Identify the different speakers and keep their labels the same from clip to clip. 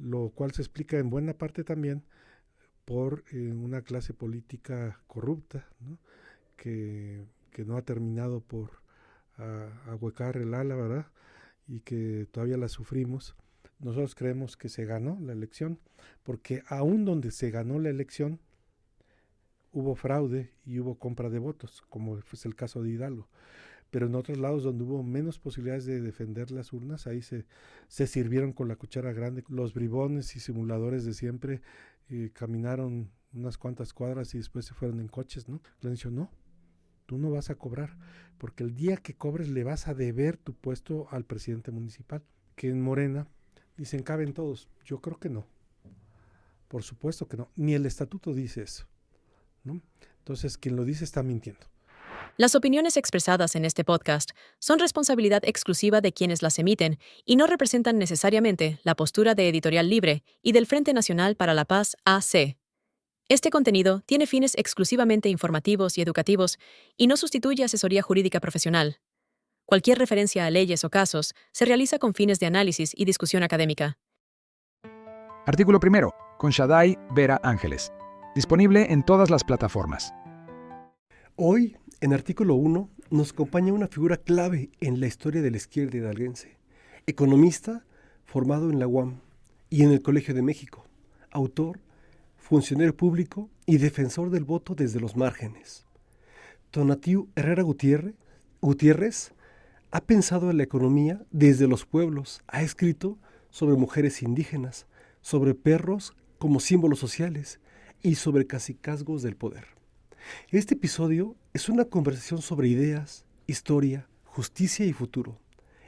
Speaker 1: lo cual se explica en buena parte también por una clase política corrupta, ¿no? que no ha terminado por ahuecar el ala, ¿verdad? Y que todavía la sufrimos. Nosotros creemos que se ganó la elección, porque aún donde se ganó la elección hubo fraude y hubo compra de votos, como es el caso de Hidalgo. Pero en otros lados donde hubo menos posibilidades de defender las urnas, ahí se sirvieron con la cuchara grande. Los bribones y simuladores de siempre caminaron unas cuantas cuadras y después se fueron en coches, ¿no? Le han dicho, no, tú no vas a cobrar, porque el día que cobres le vas a deber tu puesto al presidente municipal. Que en Morena dicen, caben todos. Yo creo que no. Por supuesto que no. Ni el estatuto dice eso, ¿no? Entonces, quien lo dice está mintiendo.
Speaker 2: Las opiniones expresadas en este podcast son responsabilidad exclusiva de quienes las emiten y no representan necesariamente la postura de Editorial Libre y del Frente Nacional para la Paz, AC. Este contenido tiene fines exclusivamente informativos y educativos y no sustituye asesoría jurídica profesional. Cualquier referencia a leyes o casos se realiza con fines de análisis y discusión académica.
Speaker 3: Artículo 1. Con Shaddai Vera Ángeles. Disponible en todas las plataformas.
Speaker 4: Hoy, en Artículo 1, nos acompaña una figura clave en la historia de la izquierda hidalguense. Economista, formado en la UAM y en el Colegio de México. Autor, funcionario público y defensor del voto desde los márgenes. Tonatiuh Herrera Gutiérrez ha pensado en la economía desde los pueblos. Ha escrito sobre mujeres indígenas, sobre perros como símbolos sociales y sobre cacicazgos del poder. Este episodio es una conversación sobre ideas, historia, justicia y futuro.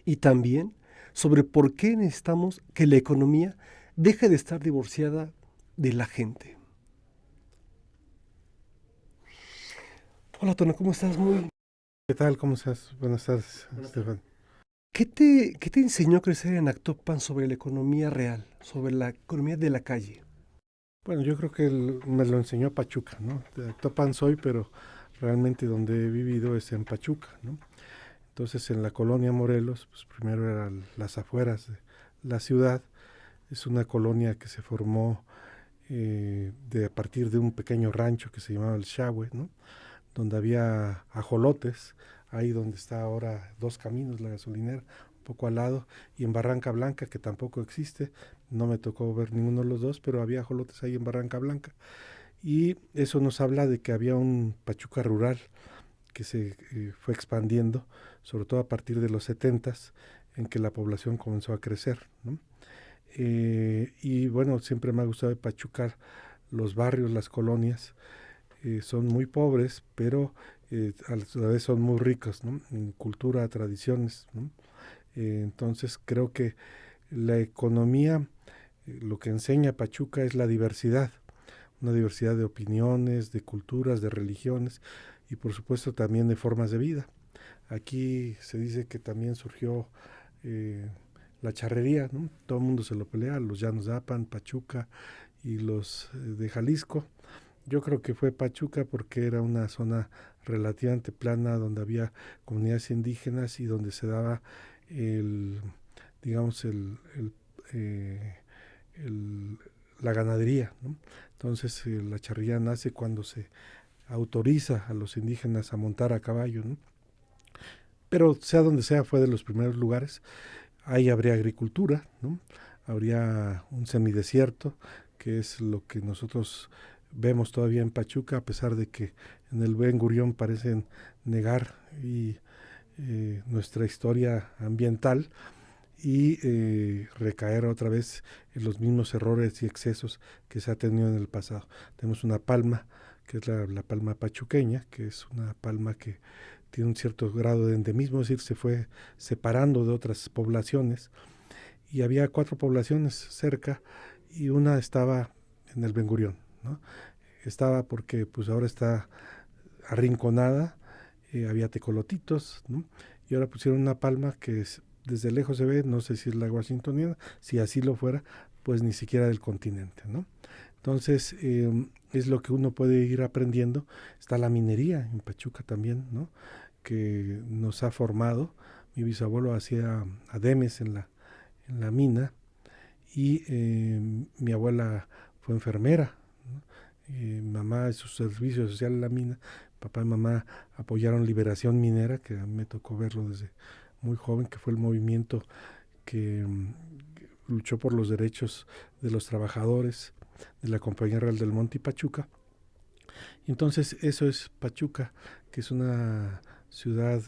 Speaker 4: Y también sobre por qué necesitamos que la economía deje de estar divorciada de la gente. Hola, Tono, ¿cómo estás?
Speaker 1: ¿Qué tal? ¿Cómo estás? Buenas tardes, Estefan.
Speaker 4: ¿Qué te enseñó a crecer en Actopan sobre la economía real, sobre la economía de la calle?
Speaker 1: Bueno, yo creo que me lo enseñó Pachuca, ¿no? De Actopan soy, pero realmente donde he vivido es en Pachuca, ¿no? Entonces en la colonia Morelos, pues primero eran las afueras de la ciudad. Es una colonia que se formó a partir de un pequeño rancho que se llamaba el Shahue, ¿no? Donde había ajolotes, ahí donde está ahora Dos Caminos, la gasolinera, un poco al lado, y en Barranca Blanca, que tampoco existe, no me tocó ver ninguno de los dos, pero había ajolotes ahí en Barranca Blanca. Y eso nos habla de que había un Pachuca rural que se fue expandiendo, sobre todo a partir de los 70s, en que la población comenzó a crecer, ¿no? Y bueno, siempre me ha gustado de Pachuca los barrios, las colonias. Son muy pobres, pero a la vez son muy ricos, ¿no? En cultura, tradiciones, ¿no? Entonces creo que la economía, lo que enseña Pachuca es la diversidad, una diversidad de opiniones, de culturas, de religiones y por supuesto también de formas de vida. Aquí se dice que también surgió la charrería, ¿no? Todo el mundo se lo pelea, los Llanos de Apan, Pachuca y los de Jalisco. Yo creo que fue Pachuca porque era una zona relativamente plana donde había comunidades indígenas y donde se daba el, digamos, la ganadería, ¿no? Entonces la charrería nace cuando se autoriza a los indígenas a montar a caballo, ¿no? Pero sea donde sea, fue de los primeros lugares. Ahí habría agricultura, ¿no? Habría un semidesierto, que es lo que nosotros vemos todavía en Pachuca, a pesar de que en el Ben Gurión parecen negar nuestra historia ambiental y recaer otra vez en los mismos errores y excesos que se ha tenido en el pasado. Tenemos una palma, que es la palma pachuqueña, que es una palma que tiene un cierto grado de endemismo, es decir, se fue separando de otras poblaciones y había 4 poblaciones cerca y una estaba en el Ben Gurión, ¿no? Estaba porque pues ahora está arrinconada, había tecolotitos, ¿no? Y ahora pusieron una palma que desde lejos se ve, no sé si es la washingtoniana, si así lo fuera, pues ni siquiera del continente, ¿no? Entonces, es lo que uno puede ir aprendiendo. Está la minería en Pachuca también, ¿no? Que nos ha formado. Mi bisabuelo hacía ademes en la mina y mi abuela fue enfermera, ¿no? Mamá hizo su servicio social en la mina, papá y mamá apoyaron Liberación Minera, que a mí me tocó verlo desde muy joven, que fue el movimiento que luchó por los derechos de los trabajadores de la Compañía Real del Monte y Pachuca. Entonces eso es Pachuca, que es una ciudad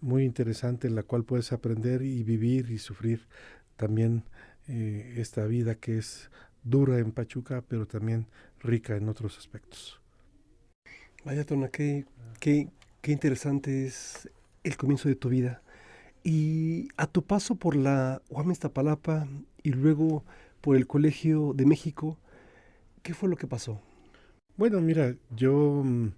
Speaker 1: muy interesante en la cual puedes aprender y vivir y sufrir también esta vida que es dura en Pachuca, pero también rica en otros aspectos.
Speaker 4: Vaya, Tona, qué interesante es el comienzo de tu vida. Y a tu paso por la UAM Iztapalapa y luego por el Colegio de México, ¿qué fue lo que pasó?
Speaker 1: Bueno, mira, yo me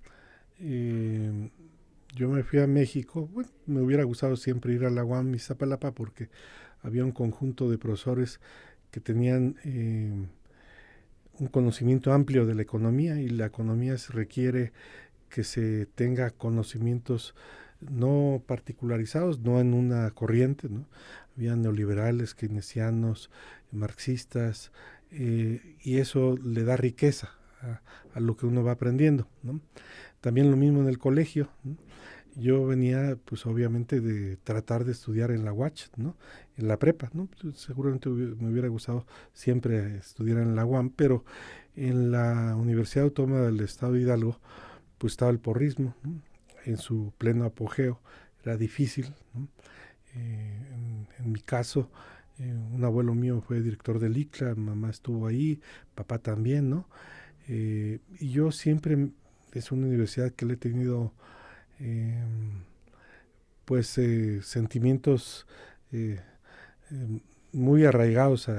Speaker 1: fui a México. Bueno, me hubiera gustado siempre ir a la UAM Iztapalapa porque había un conjunto de profesores que tenían un conocimiento amplio de la economía, y la economía se requiere que se tenga conocimientos no particularizados, no en una corriente, ¿no? Había neoliberales, keynesianos, marxistas, y eso le da riqueza a lo que uno va aprendiendo, ¿no? También lo mismo en el colegio, ¿no? Yo venía, pues obviamente, de tratar de estudiar en la UACH, ¿no? En la prepa, ¿no? Pues, seguramente me hubiera gustado siempre estudiar en la UAM, pero en la Universidad Autónoma del Estado de Hidalgo, pues estaba el porrismo, ¿no? En su pleno apogeo. Era difícil, ¿no? En mi caso, un abuelo mío fue director del ICLA, mamá estuvo ahí, papá también, ¿no? Y yo siempre, es una universidad que le he tenido eh, pues sentimientos eh, muy arraigados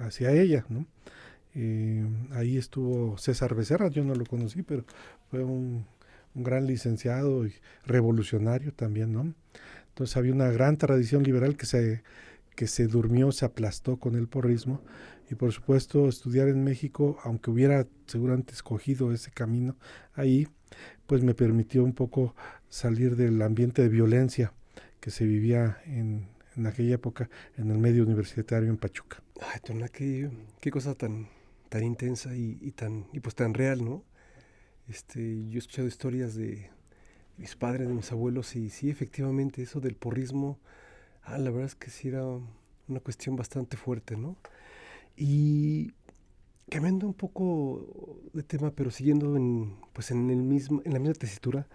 Speaker 1: hacia ella, ¿no? Ahí estuvo César Becerra, yo no lo conocí, pero fue un gran licenciado y revolucionario también, ¿no? Entonces había una gran tradición liberal que se durmió, se aplastó con el porrismo, y por supuesto estudiar en México, aunque hubiera seguramente escogido ese camino ahí, pues me permitió un poco salir del ambiente de violencia que se vivía en aquella época en el medio universitario en Pachuca.
Speaker 4: Ay, Tona, qué cosa tan intensa y pues tan real, ¿no? Yo he escuchado historias de mis padres, de mis abuelos, y sí, efectivamente, eso del porrismo, la verdad es que sí era una cuestión bastante fuerte, ¿no? Y cambiando un poco de tema, pero siguiendo pues en la misma tesitura,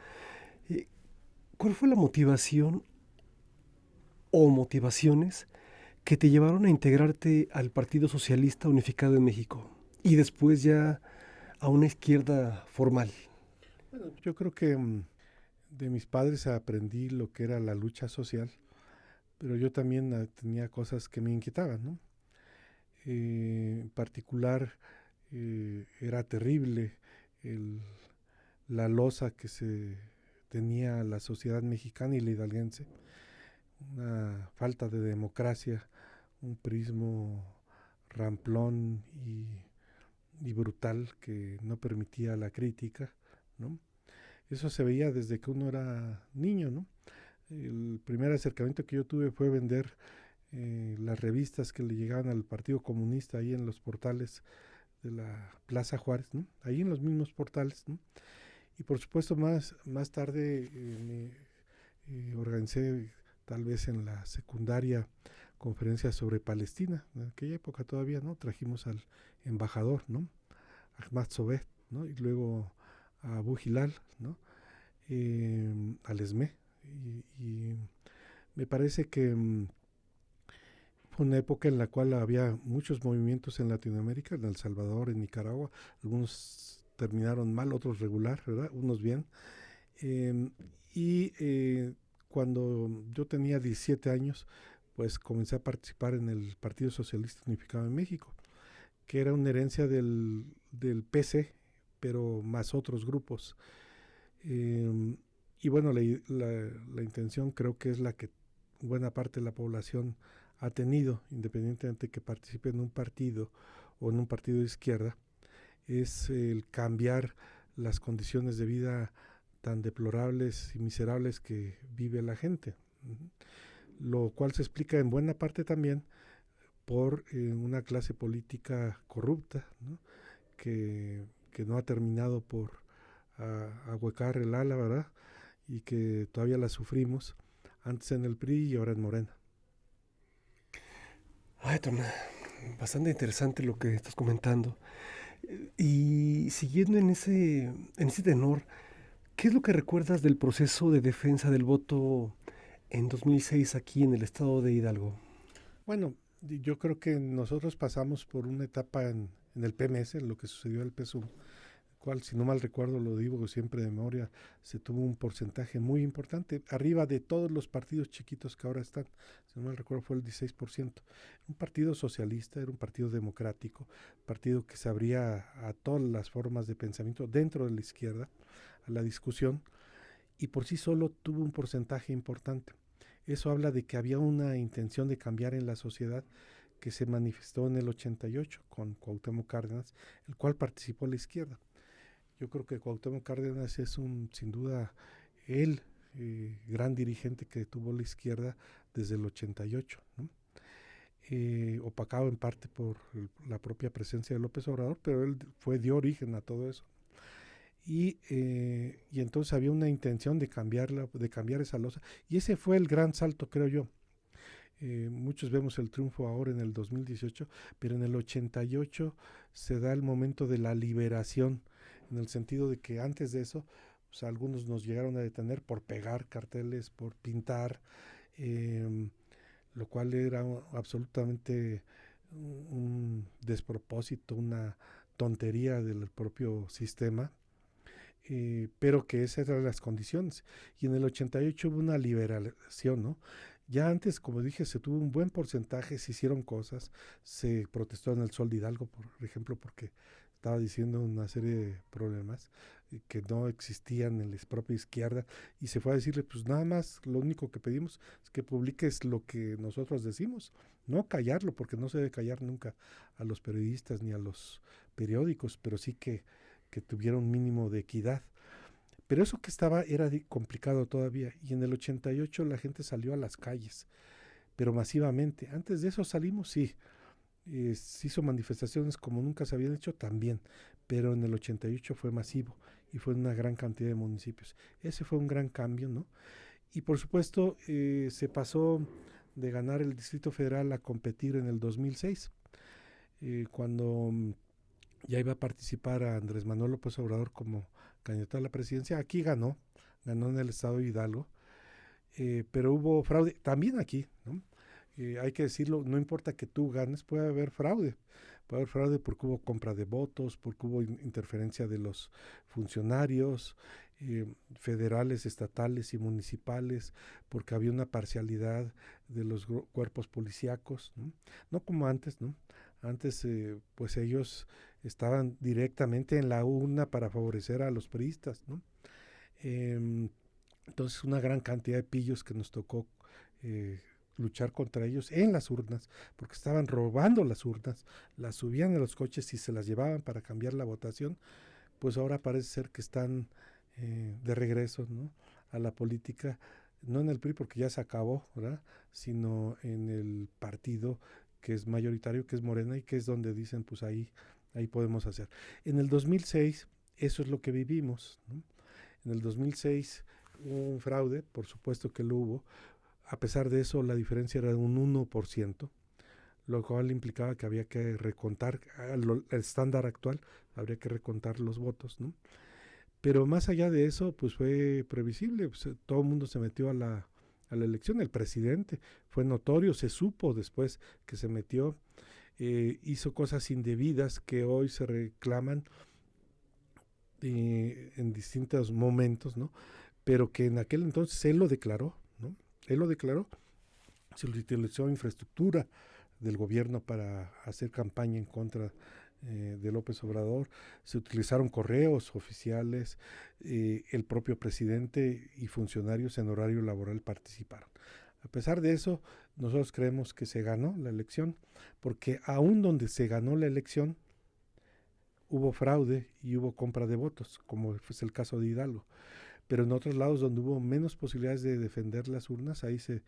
Speaker 4: eh, ¿cuál fue la motivación o motivaciones que te llevaron a integrarte al Partido Socialista Unificado de México y después ya a una izquierda formal?
Speaker 1: Bueno, yo creo que de mis padres aprendí lo que era la lucha social, pero yo también tenía cosas que me inquietaban, ¿no? En particular, era terrible el, la losa que se tenía la sociedad mexicana y la hidalguense, una falta de democracia, un prismo ramplón y brutal que no permitía la crítica, ¿no? Eso se veía desde que uno era niño, ¿no? El primer acercamiento que yo tuve fue vender las revistas que le llegaban al Partido Comunista ahí en los portales de la Plaza Juárez, ¿no? Ahí en los mismos portales, ¿no? Y por supuesto más tarde me organicé tal vez en la secundaria conferencias sobre Palestina, en aquella época todavía, ¿no? Trajimos al embajador, ¿no? Ahmad Sobet, ¿no? Y luego a Abu Hilal, ¿no? Al ESME. Y me parece que fue una época en la cual había muchos movimientos en Latinoamérica, en El Salvador, en Nicaragua. Algunos terminaron mal, otros regular, ¿verdad? Unos bien. Eh, y cuando yo tenía 17 años, pues comencé a participar en el Partido Socialista Unificado de México, que era una herencia del PC, pero más otros grupos. Eh, y bueno, la intención creo que es la que buena parte de la población ha tenido, independientemente de que participe en un partido o en un partido de izquierda, es el cambiar las condiciones de vida tan deplorables y miserables que vive la gente. Lo cual se explica en buena parte también por una clase política corrupta, ¿no? que no ha terminado por ahuecar el ala, ¿verdad? Y que todavía la sufrimos, antes en el PRI y ahora en Morena.
Speaker 4: Ay, Tona, bastante interesante lo que estás comentando. Y siguiendo en ese tenor, ¿qué es lo que recuerdas del proceso de defensa del voto en 2006 aquí en el estado de Hidalgo?
Speaker 1: Bueno, yo creo que nosotros pasamos por una etapa en el PMS, en lo que sucedió en el PSUM, cual, si no mal recuerdo, lo digo siempre de memoria, se tuvo un porcentaje muy importante, arriba de todos los partidos chiquitos que ahora están, si no mal recuerdo fue el 16%. Un partido socialista, era un partido democrático, partido que se abría a todas las formas de pensamiento dentro de la izquierda, a la discusión, y por sí solo tuvo un porcentaje importante. Eso habla de que había una intención de cambiar en la sociedad que se manifestó en el 88 con Cuauhtémoc Cárdenas, el cual participó la izquierda. Yo creo que Cuauhtémoc Cárdenas es sin duda el gran dirigente que tuvo la izquierda desde el 88, ¿no? Opacado en parte por la propia presencia de López Obrador, pero él dio origen a todo eso. Y entonces había una intención de cambiar esa losa, y ese fue el gran salto, creo yo. Muchos vemos el triunfo ahora en el 2018, pero en el 88 se da el momento de la liberación, en el sentido de que antes de eso, pues, algunos nos llegaron a detener por pegar carteles, por pintar, lo cual era absolutamente un despropósito, una tontería del propio sistema. Pero que esas eran las condiciones. Y en el 88 hubo una liberación, ¿no? Ya antes, como dije, se tuvo un buen porcentaje, se hicieron cosas, se protestó en el Sol de Hidalgo, por ejemplo, porque estaba diciendo una serie de problemas que no existían en la propia izquierda, y se fue a decirle, pues nada más, lo único que pedimos es que publiques lo que nosotros decimos, no callarlo, porque no se debe callar nunca a los periodistas ni a los periódicos, pero sí que tuviera un mínimo de equidad. Pero eso que era complicado todavía, y en el 88 la gente salió a las calles, pero masivamente. Antes de eso salimos, sí, se hizo manifestaciones como nunca se habían hecho también, pero en el 88 fue masivo y fue en una gran cantidad de municipios. Ese fue un gran cambio, ¿no? Y por supuesto se pasó de ganar el Distrito Federal a competir en el 2006, cuando ya iba a participar a Andrés Manuel López Obrador como candidato a la presidencia. Aquí ganó en el estado de Hidalgo, pero hubo fraude también aquí, ¿no? Hay que decirlo, no importa que tú ganes, puede haber fraude porque hubo compra de votos, porque hubo interferencia de los funcionarios federales, estatales y municipales, porque había una parcialidad de los cuerpos policíacos, ¿no? No como antes, ¿no? Antes pues ellos estaban directamente en la urna para favorecer a los priistas, ¿no? Entonces una gran cantidad de pillos que nos tocó luchar contra ellos en las urnas, porque estaban robando las urnas, las subían a los coches y se las llevaban para cambiar la votación. Pues ahora parece ser que están de regreso, ¿no?, a la política, no en el PRI porque ya se acabó, ¿verdad?, sino en el partido que es mayoritario, que es Morena, y que es donde dicen, pues ahí podemos hacer. En el 2006 eso es lo que vivimos, ¿no? En el 2006 hubo un fraude, por supuesto que lo hubo. A pesar de eso, la diferencia era de un 1%, lo cual implicaba que había que recontar, el estándar actual, habría que recontar los votos, ¿no? Pero más allá de eso, pues fue previsible, pues, todo el mundo se metió a la elección, el presidente fue notorio, se supo después que se metió, hizo cosas indebidas que hoy se reclaman en distintos momentos, ¿no? Pero que en aquel entonces él lo declaró, ¿no? Él lo declaró, se utilizó infraestructura del gobierno para hacer campaña en contra de López Obrador, se utilizaron correos oficiales, el propio presidente y funcionarios en horario laboral participaron. A pesar de eso, nosotros creemos que se ganó la elección, porque aún donde se ganó la elección, hubo fraude y hubo compra de votos, como es el caso de Hidalgo. pero en otros lados donde hubo menos posibilidades de defender las urnas, ahí se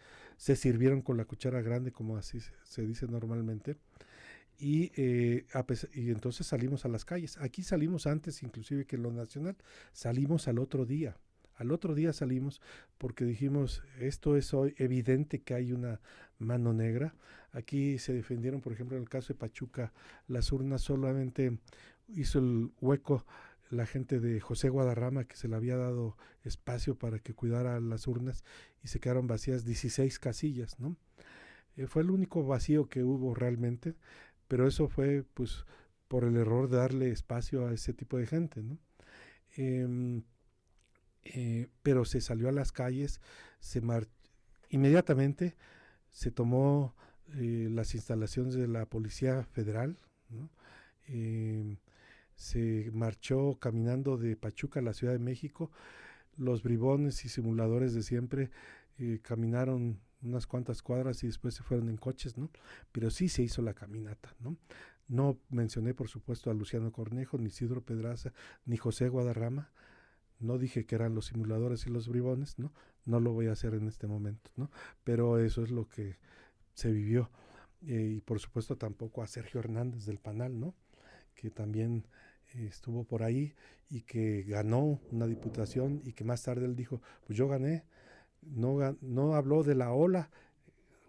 Speaker 1: sirvieron con la cuchara grande, como así se dice normalmente. Y entonces salimos a las calles. Aquí salimos antes inclusive que en lo nacional, salimos al otro día. Al otro día salimos porque dijimos, esto es hoy evidente que hay una mano negra. Aquí se defendieron, por ejemplo, en el caso de Pachuca, las urnas solamente hizo el hueco la gente de José Guadarrama, que se le había dado espacio para que cuidara las urnas, y se quedaron vacías 16 casillas, ¿no? Fue el único vacío que hubo realmente, pero eso fue pues por el error de darle espacio a ese tipo de gente, ¿no? Pero se salió a las calles, inmediatamente se tomó las instalaciones de la Policía Federal, ¿no? Se marchó caminando de Pachuca a la Ciudad de México. Los bribones y simuladores de siempre caminaron unas cuantas cuadras y después se fueron en coches, ¿no? Pero sí se hizo la caminata, ¿no? No mencioné, por supuesto, a Luciano Cornejo, ni Isidro Pedraza, ni José Guadarrama. No dije que eran los simuladores y los bribones, ¿no? No lo voy a hacer en este momento, ¿no? Pero eso es lo que se vivió. Y por supuesto tampoco a Sergio Hernández del Panal, ¿no? Que también estuvo por ahí y que ganó una diputación y que más tarde él dijo, pues yo gané. No habló de la ola,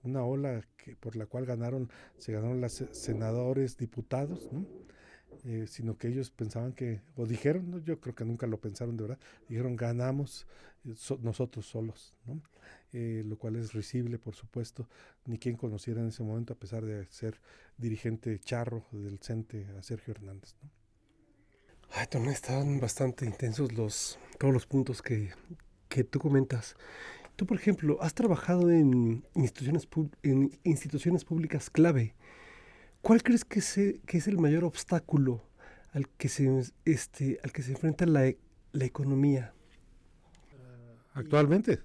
Speaker 1: una ola por la cual se ganaron los senadores, diputados, ¿no? Sino que ellos pensaban o dijeron, ¿no? Yo creo que nunca lo pensaron de verdad, dijeron ganamos nosotros solos, ¿no? Lo cual es risible, por supuesto, ni quien conociera en ese momento, a pesar de ser dirigente charro del CENTE, a Sergio Hernández, ¿no?
Speaker 4: Ay, Tony, estaban bastante intensos todos los puntos que tú comentas. Tú, por ejemplo, has trabajado en instituciones públicas clave. ¿Cuál crees que es el mayor obstáculo al que se enfrenta la economía?
Speaker 1: Actualmente,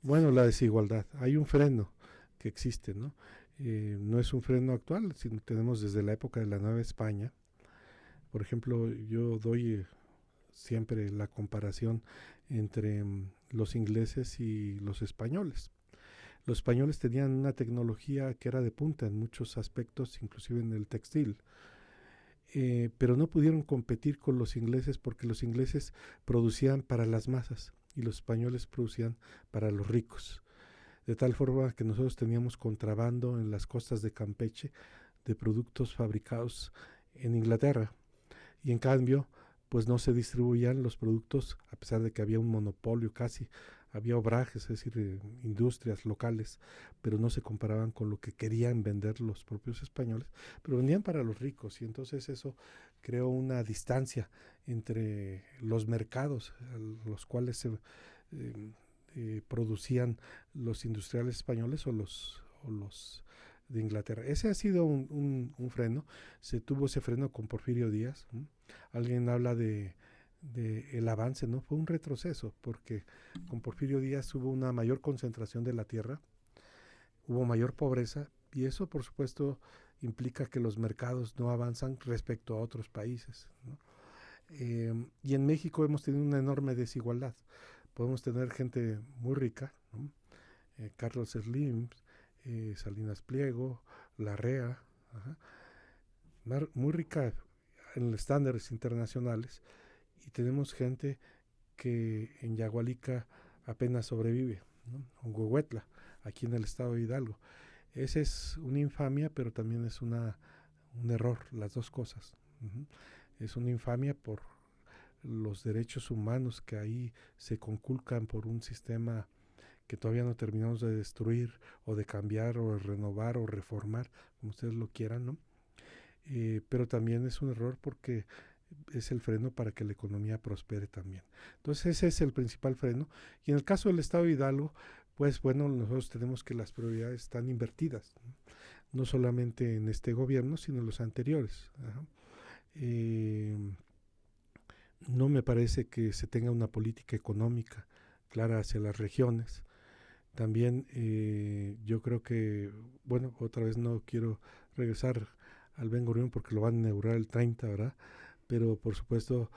Speaker 1: bueno, la desigualdad. Hay un freno que existe, ¿no? No es un freno actual, sino tenemos desde la época de la Nueva España. Por ejemplo, yo doy siempre la comparación entre los ingleses y los españoles. Los españoles tenían una tecnología que era de punta en muchos aspectos, inclusive en el textil, pero no pudieron competir con los ingleses porque los ingleses producían para las masas y los españoles producían para los ricos. De tal forma que nosotros teníamos contrabando en las costas de Campeche de productos fabricados en Inglaterra, y en cambio pues no se distribuían los productos, a pesar de que había un monopolio casi, había obrajes, es decir, industrias locales, pero no se comparaban con lo que querían vender los propios españoles, pero vendían para los ricos, y entonces eso creó una distancia entre los mercados a los cuales se producían los industriales españoles o los de Inglaterra. Ese ha sido un freno. Se tuvo ese freno con Porfirio Díaz. Alguien habla de el avance, ¿no? Fue un retroceso, porque con Porfirio Díaz hubo una mayor concentración de la tierra, hubo mayor pobreza, y eso, por supuesto, implica que los mercados no avanzan respecto a otros países, ¿no? Y en México hemos tenido una enorme desigualdad. Podemos tener gente muy rica, ¿no? Carlos Slim, Salinas Pliego, Larrea, muy rica en estándares internacionales, y tenemos gente que en Yagualica apenas sobrevive, ¿no? En Huehuetla, aquí en el estado de Hidalgo. Esa es una infamia, pero también es un error, las dos cosas. Es una infamia por los derechos humanos que ahí se conculcan por un sistema que todavía no terminamos de destruir o de cambiar o de renovar o reformar, como ustedes lo quieran, ¿no? Pero también es un error porque es el freno para que la economía prospere también. Entonces ese es el principal freno. Y en el caso del estado de Hidalgo, pues bueno, nosotros tenemos que las prioridades están invertidas, no solamente en este gobierno, sino en los anteriores. No me parece que se tenga una política económica clara hacia las regiones. También yo creo que, bueno, otra vez no quiero regresar al Ben Gurión porque lo van a inaugurar el 30, ¿verdad? Pero por supuesto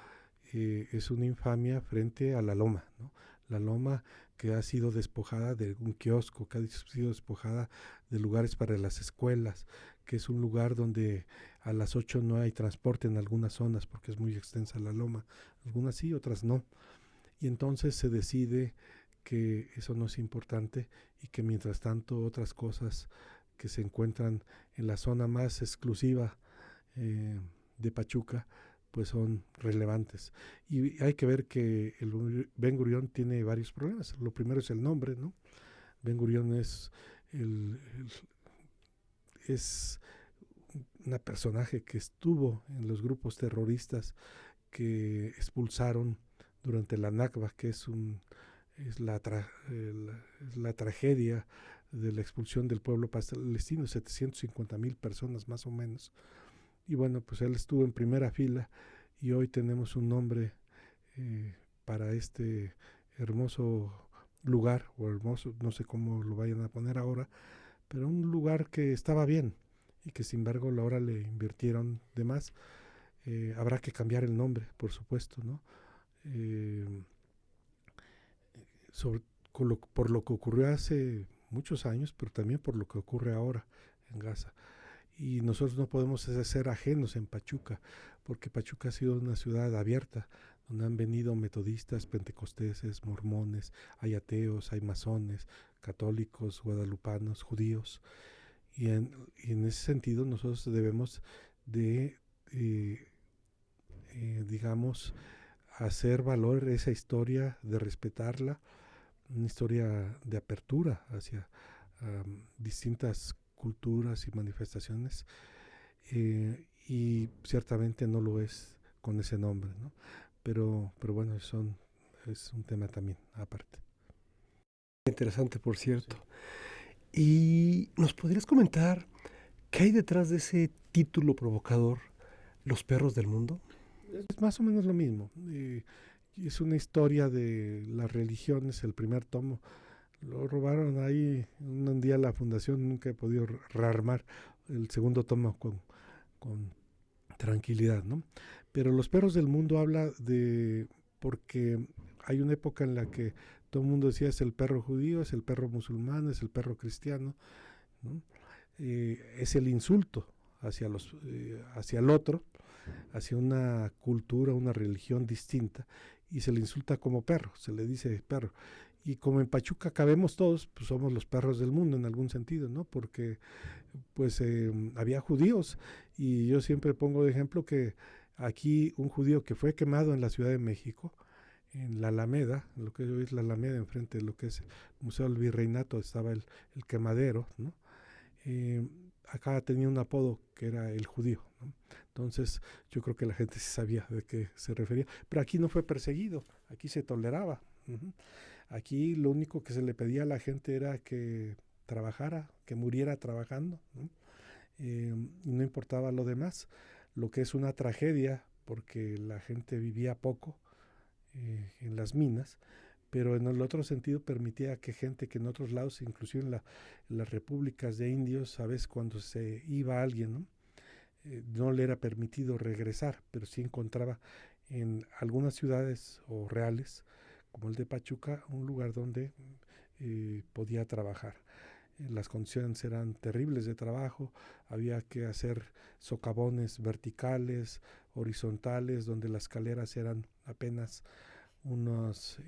Speaker 1: es una infamia frente a la loma, ¿no? La loma que ha sido despojada de un kiosco, que ha sido despojada de lugares para las escuelas, que es un lugar donde a las 8 no hay transporte en algunas zonas porque es muy extensa la loma, algunas sí, otras no. Y entonces se decide que eso no es importante y que mientras tanto otras cosas que se encuentran en la zona más exclusiva de Pachuca pues son relevantes. Y hay que ver que el Ben Gurión tiene varios problemas. Lo primero es el nombre, ¿no? Ben Gurión es un personaje que estuvo en los grupos terroristas que expulsaron durante la Nakba, que es la tragedia de la expulsión del pueblo palestino, 750,000 personas más o menos. Y bueno, pues él estuvo en primera fila y hoy tenemos un nombre para este hermoso lugar, o hermoso, no sé cómo lo vayan a poner ahora, pero un lugar que estaba bien y que sin embargo ahora le invirtieron de más. Habrá que cambiar el nombre, por supuesto, ¿no? Sobre, por lo que ocurrió hace muchos años, pero también por lo que ocurre ahora en Gaza. Y nosotros no podemos ser ajenos en Pachuca, porque Pachuca ha sido una ciudad abierta, donde han venido metodistas, pentecosteses, mormones, hay ateos, hay masones, católicos, guadalupanos, judíos. Y en ese sentido nosotros debemos de, digamos, hacer valor esa historia, de respetarla, una historia de apertura hacia distintas culturas y manifestaciones, y ciertamente no lo es con ese nombre, ¿no? Pero bueno, es un tema también aparte.
Speaker 4: Interesante, por cierto. Sí. ¿Y nos podrías comentar qué hay detrás de ese título provocador, Los perros del mundo?
Speaker 1: Es más o menos lo mismo. Es una historia de las religiones, el primer tomo. Lo robaron ahí un día la fundación, nunca he podido rearmar el segundo tomo con tranquilidad, ¿no? Pero Los perros del mundo habla de, porque hay una época en la que todo el mundo decía es el perro judío, es el perro musulmán, es el perro cristiano, ¿no? Es el insulto hacia el otro, hacia una cultura, una religión distinta, y se le insulta como perro, se le dice perro. Y como en Pachuca cabemos todos, pues somos los perros del mundo en algún sentido, ¿no? Porque pues había judíos, y yo siempre pongo de ejemplo que aquí un judío que fue quemado en la Ciudad de México, en la Alameda, en lo que hoy es la Alameda, enfrente de lo que es el Museo del Virreinato, estaba el quemadero, ¿no? Acá tenía un apodo que era el judío, ¿no? Entonces yo creo que la gente sí sabía de qué se refería, pero aquí no fue perseguido, aquí se toleraba. Uh-huh. Aquí lo único que se le pedía a la gente era que trabajara, que muriera trabajando, ¿no? Y no importaba lo demás, lo que es una tragedia porque la gente vivía poco en las minas, pero en el otro sentido permitía que gente que en otros lados, inclusive en las repúblicas de indios, sabes, cuando se iba alguien, ¿no? No le era permitido regresar, pero sí encontraba en algunas ciudades o reales, como el de Pachuca, un lugar donde podía trabajar. Las condiciones eran terribles de trabajo, había que hacer socavones verticales, horizontales, donde las escaleras eran apenas unas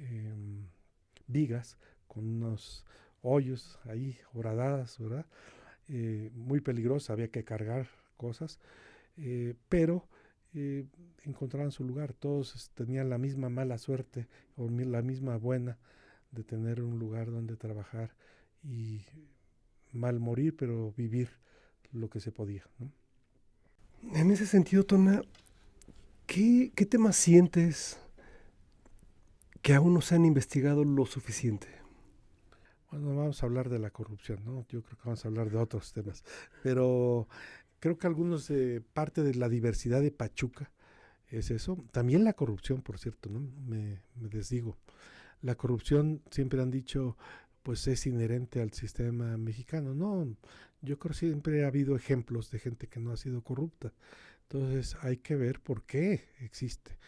Speaker 1: vigas con unos hoyos ahí horadadas, ¿verdad? Muy peligrosa, había que cargar cosas, pero encontraban su lugar, todos tenían la misma mala suerte o la misma buena de tener un lugar donde trabajar y mal morir, pero vivir lo que se podía, ¿no?
Speaker 4: En ese sentido, Tona, ¿qué temas sientes que aún no se han investigado lo suficiente?
Speaker 1: Bueno, vamos a hablar de la corrupción, ¿no? Yo creo que vamos a hablar de otros temas, pero creo que algunos parte de la diversidad de Pachuca es eso. También la corrupción, por cierto, ¿no? Me desdigo. La corrupción, siempre han dicho, pues es inherente al sistema mexicano. No, yo creo que siempre ha habido ejemplos de gente que no ha sido corrupta. Entonces hay que ver por qué existe.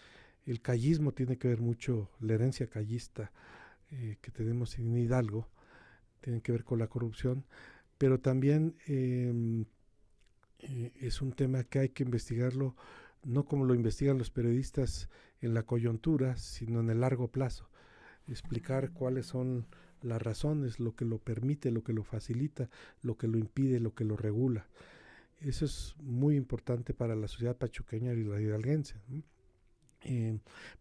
Speaker 1: El callismo tiene que ver mucho, la herencia callista que tenemos en Hidalgo, tiene que ver con la corrupción, pero también es un tema que hay que investigarlo, no como lo investigan los periodistas en la coyuntura, sino en el largo plazo. Explicar cuáles son las razones, lo que lo permite, lo que lo facilita, lo que lo impide, lo que lo regula. Eso es muy importante para la sociedad pachuqueña y la hidalguense, ¿no?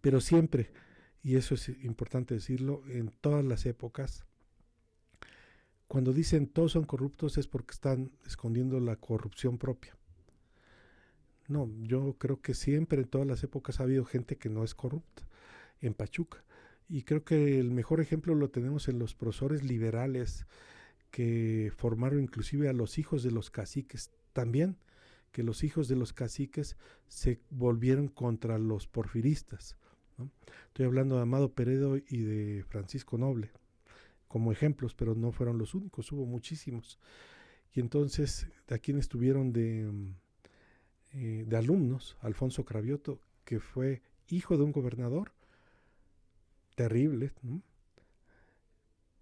Speaker 1: Pero siempre, y eso es importante decirlo, en todas las épocas, cuando dicen todos son corruptos es porque están escondiendo la corrupción propia. No, yo creo que siempre en todas las épocas ha habido gente que no es corrupta en Pachuca. Y creo que el mejor ejemplo lo tenemos en los profesores liberales que formaron inclusive a los hijos de los caciques. También que los hijos de los caciques se volvieron contra los porfiristas, ¿no? Estoy hablando de Amado Peredo y de Francisco Noble como ejemplos, pero no fueron los únicos, hubo muchísimos. Y entonces, ¿a quién estuvieron de alumnos? Alfonso Cravioto, que fue hijo de un gobernador terrible, ¿no?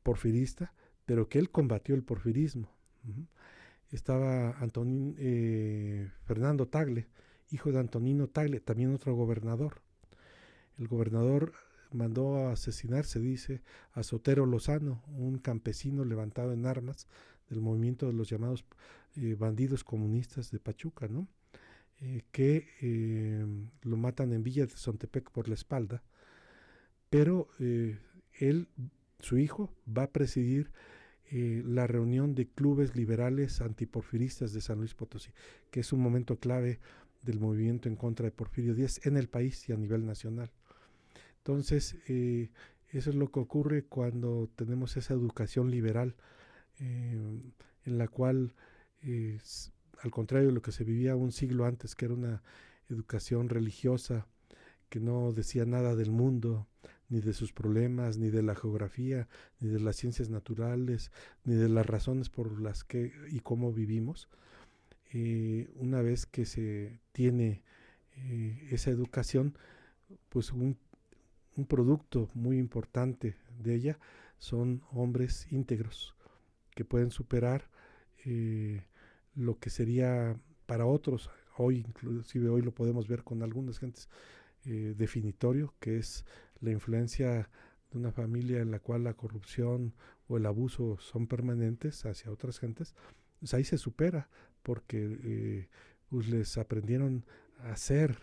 Speaker 1: Porfirista, pero que él combatió el porfirismo. Uh-huh. Estaba Fernando Tagle, hijo de Antonino Tagle, también otro gobernador. El gobernador mandó a asesinar, se dice, a Sotero Lozano, un campesino levantado en armas del movimiento de los llamados bandidos comunistas de Pachuca, ¿no? Que lo matan en Villa de Zontepec por la espalda, pero él, su hijo, va a presidir la reunión de clubes liberales antiporfiristas de San Luis Potosí, que es un momento clave del movimiento en contra de Porfirio Díaz en el país y a nivel nacional. Entonces, eso es lo que ocurre cuando tenemos esa educación liberal, en la cual, al contrario de lo que se vivía un siglo antes, que era una educación religiosa, que no decía nada del mundo, ni de sus problemas, ni de la geografía, ni de las ciencias naturales, ni de las razones por las que y cómo vivimos. Una vez que se tiene esa educación, pues un producto muy importante de ella son hombres íntegros que pueden superar lo que sería para otros, hoy inclusive hoy lo podemos ver con algunas gentes, definitorio, que es la influencia de una familia en la cual la corrupción o el abuso son permanentes hacia otras gentes. Pues ahí se supera porque pues les aprendieron a ser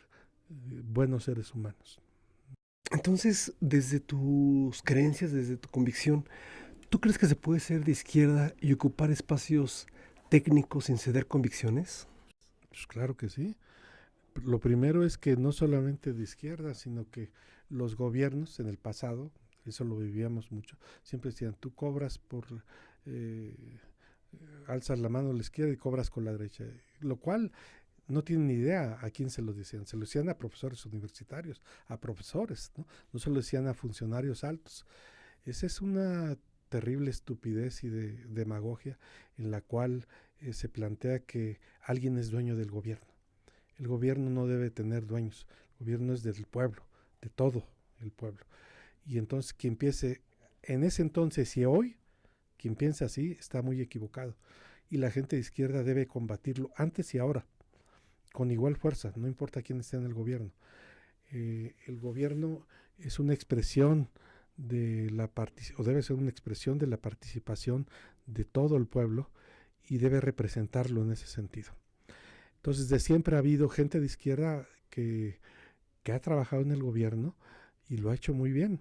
Speaker 1: buenos seres humanos.
Speaker 4: Entonces, desde tus creencias, desde tu convicción, ¿tú crees que se puede ser de izquierda y ocupar espacios técnicos sin ceder convicciones?
Speaker 1: Pues claro que sí. Lo primero es que no solamente de izquierda, sino que los gobiernos en el pasado, eso lo vivíamos mucho, siempre decían, tú cobras por, alzas la mano a la izquierda y cobras con la derecha, lo cual no tienen ni idea a quién se lo decían. Se lo decían a profesores universitarios, a profesores, ¿no? No se lo decían a funcionarios altos. Esa es una terrible estupidez y de demagogia en la cual se plantea que alguien es dueño del gobierno. El gobierno no debe tener dueños, el gobierno es del pueblo, de todo el pueblo. Y entonces quien piense en ese entonces y hoy, quien piensa así está muy equivocado. Y la gente de izquierda debe combatirlo antes y ahora, con igual fuerza, no importa quién esté en el gobierno. El gobierno es una expresión de la o debe ser una expresión de la participación de todo el pueblo y debe representarlo en ese sentido. Entonces, de siempre ha habido gente de izquierda que ha trabajado en el gobierno y lo ha hecho muy bien.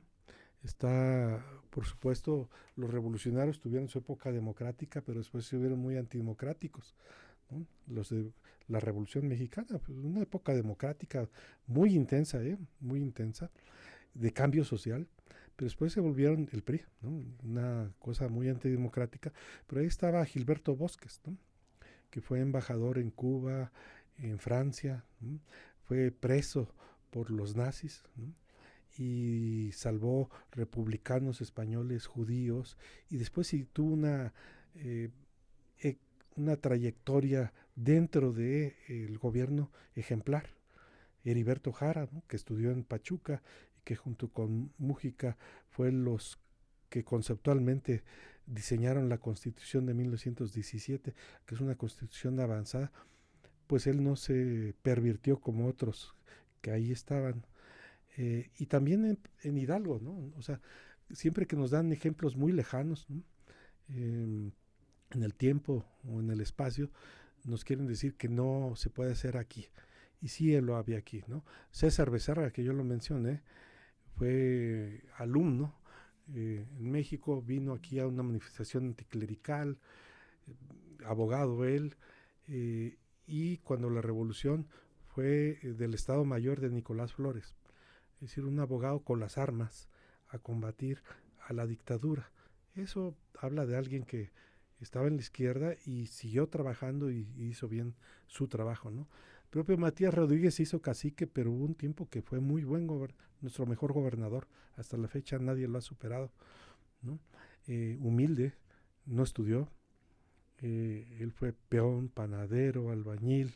Speaker 1: Está, por supuesto, los revolucionarios tuvieron su época democrática, pero después se vieron muy antidemocráticos, ¿no? Los de la Revolución Mexicana, pues una época democrática muy intensa, muy intensa, de cambio social, pero después se volvieron el PRI, ¿no? Una cosa muy antidemocrática, pero ahí estaba Gilberto Bosques, ¿no? Que fue embajador en Cuba, en Francia, ¿no? Fue preso por los nazis, ¿no? Y salvó republicanos españoles, judíos, y después sí tuvo una trayectoria dentro del gobierno ejemplar. Heriberto Jara, ¿no?, que estudió en Pachuca y que junto con Mújica fue los que conceptualmente diseñaron la Constitución de 1917, que es una constitución avanzada. Pues él no se pervirtió como otros que ahí estaban. Y también en Hidalgo, ¿no? O sea, siempre que nos dan ejemplos muy lejanos, ¿no?, en el tiempo o en el espacio, nos quieren decir que no se puede hacer aquí. Y sí, él lo había aquí, ¿no? César Becerra, que yo lo mencioné, fue alumno en México, vino aquí a una manifestación anticlerical, abogado él, y cuando la revolución fue del Estado Mayor de Nicolás Flores, es decir, un abogado con las armas a combatir a la dictadura. Eso habla de alguien que estaba en la izquierda y siguió trabajando y hizo bien su trabajo, ¿no? El propio Matías Rodríguez hizo cacique, pero hubo un tiempo que fue muy buen nuestro mejor gobernador. Hasta la fecha nadie lo ha superado, ¿no? Humilde, no estudió. Él fue peón, panadero, albañil,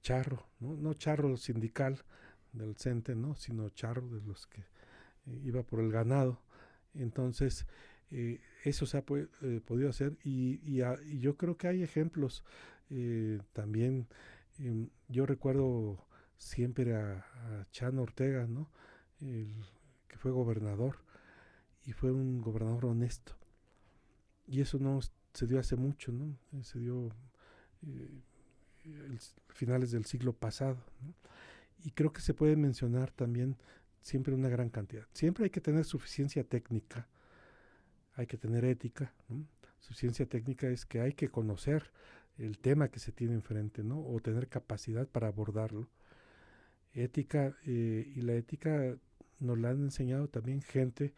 Speaker 1: charro, ¿no? No charro sindical del CENTE, ¿no?, sino charro de los que iba por el ganado. Entonces, eso se ha podido hacer y yo creo que hay ejemplos también. Yo recuerdo siempre a Chano Ortega, ¿no?, que fue gobernador y fue un gobernador honesto. Y eso no se dio hace mucho, ¿no? Se dio finales del siglo pasado, ¿no? Y creo que se puede mencionar también siempre una gran cantidad. Siempre hay que tener suficiencia técnica, hay que tener ética, ¿no? Suficiencia técnica es que hay que conocer el tema que se tiene enfrente, ¿no?, o tener capacidad para abordarlo. Ética, y la ética nos la han enseñado también gente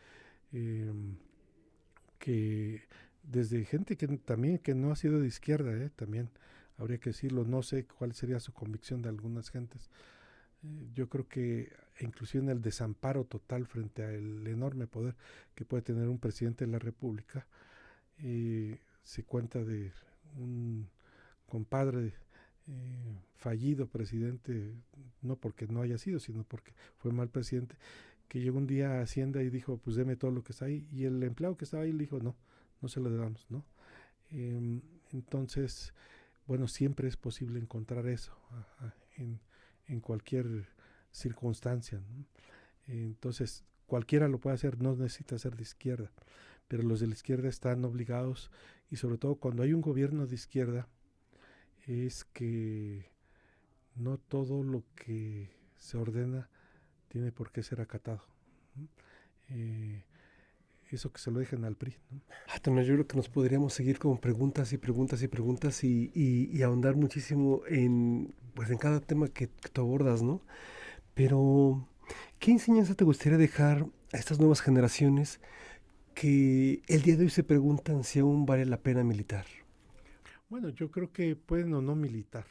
Speaker 1: que desde gente que también que no ha sido de izquierda, también habría que decirlo. No sé cuál sería su convicción de algunas gentes. Yo creo que inclusive en el desamparo total frente al enorme poder que puede tener un presidente de la República, se cuenta de un compadre fallido presidente, no porque no haya sido, sino porque fue mal presidente, que llegó un día a Hacienda y dijo, pues deme todo lo que está ahí, y el empleado que estaba ahí le dijo, no, no se lo damos, ¿no? Entonces, bueno, siempre es posible encontrar eso en cualquier circunstancia, ¿no? Entonces, cualquiera lo puede hacer, no necesita ser de izquierda, pero los de la izquierda están obligados, y sobre todo cuando hay un gobierno de izquierda, es que no todo lo que se ordena tiene por qué ser acatado, ¿no? Eso que se lo dejen al PRI, ¿no?
Speaker 4: Yo creo que nos podríamos seguir con preguntas y preguntas y preguntas y ahondar muchísimo pues en cada tema que tú abordas, ¿no? Pero, ¿qué enseñanza te gustaría dejar a estas nuevas generaciones que el día de hoy se preguntan si aún vale la pena militar?
Speaker 1: Bueno, yo creo que pueden o no militar.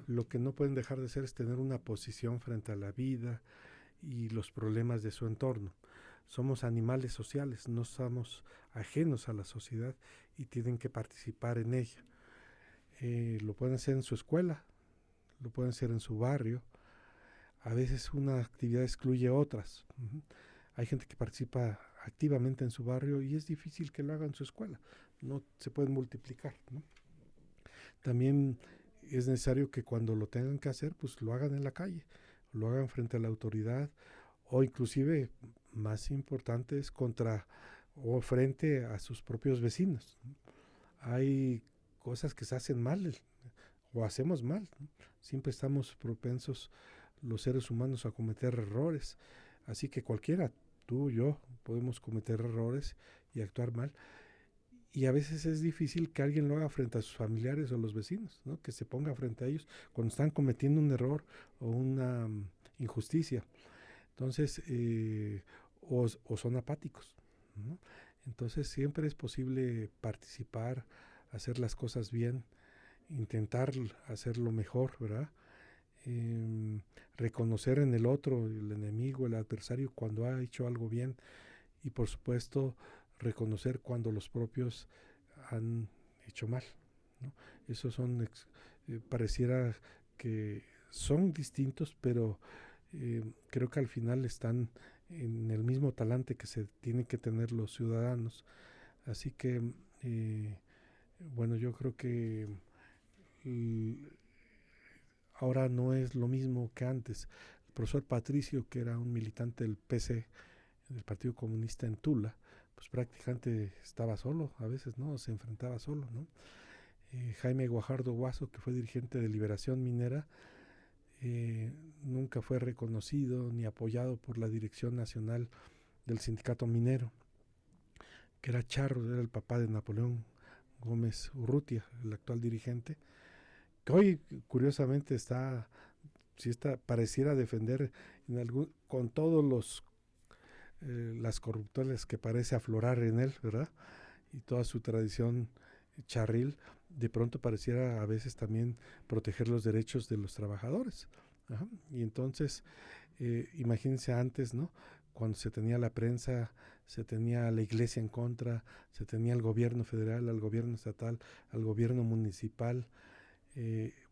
Speaker 1: Lo que no pueden dejar de hacer es tener una posición frente a la vida y los problemas de su entorno. Somos animales sociales, no somos ajenos a la sociedad y tienen que participar en ella. Lo pueden hacer en su escuela, lo pueden hacer en su barrio. A veces una actividad excluye otras. Hay gente que participa activamente en su barrio y es difícil que lo haga en su escuela. No se pueden multiplicar, ¿no? También es necesario que cuando lo tengan que hacer, pues lo hagan en la calle, lo hagan frente a la autoridad, o inclusive, más importante, es contra o frente a sus propios vecinos, ¿no? Hay cosas que se hacen mal o hacemos mal, ¿no? Siempre estamos propensos los seres humanos a cometer errores, así que cualquiera, tú, yo, podemos cometer errores y actuar mal. Y a veces es difícil que alguien lo haga frente a sus familiares o los vecinos, ¿no? Que se ponga frente a ellos cuando están cometiendo un error o una injusticia. Entonces, o son apáticos, ¿no? Entonces siempre es posible participar, hacer las cosas bien, intentar hacerlo mejor, ¿verdad? Reconocer en el otro, el enemigo, el adversario, cuando ha hecho algo bien, y por supuesto reconocer cuando los propios han hecho mal, ¿no? Esos son, pareciera que son distintos, pero creo que al final están en el mismo talante que se tienen que tener los ciudadanos. Así que, bueno, yo creo que ahora no es lo mismo que antes. El profesor Patricio, que era un militante del PC, del Partido Comunista en Tula, pues prácticamente estaba solo, a veces, ¿no? Se enfrentaba solo, ¿no? Jaime Guajardo Guaso, que fue dirigente de Liberación Minera, nunca fue reconocido ni apoyado por la dirección nacional del sindicato minero, que era Charro, era el papá de Napoleón Gómez Urrutia, el actual dirigente, que hoy curiosamente pareciera defender con todos las corruptelas que parece aflorar en él, ¿verdad? Y toda su tradición charril, de pronto pareciera a veces también proteger los derechos de los trabajadores. Ajá. Y entonces, imagínense antes, ¿no? Cuando se tenía la prensa, se tenía la iglesia en contra, se tenía el gobierno federal, al gobierno estatal, al gobierno municipal,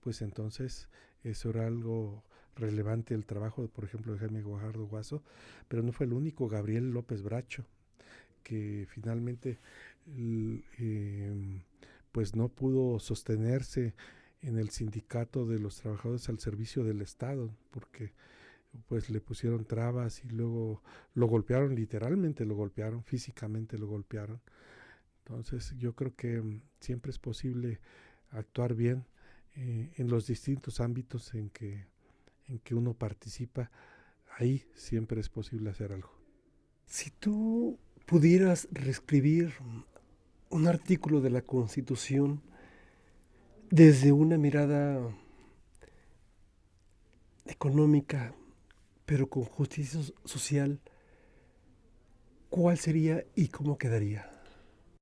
Speaker 1: pues entonces eso era algo relevante, el trabajo, por ejemplo, de Jaime Guajardo Guaso, pero no fue el único. Gabriel López Bracho, que finalmente pues no pudo sostenerse en el sindicato de los trabajadores al servicio del Estado, porque pues le pusieron trabas y luego lo golpearon, literalmente lo golpearon, físicamente lo golpearon. Entonces yo creo que siempre es posible actuar bien en los distintos ámbitos en que uno participa. Ahí siempre es posible hacer algo.
Speaker 4: Si tú pudieras reescribir un artículo de la Constitución desde una mirada económica, pero con justicia social, ¿cuál sería y cómo quedaría?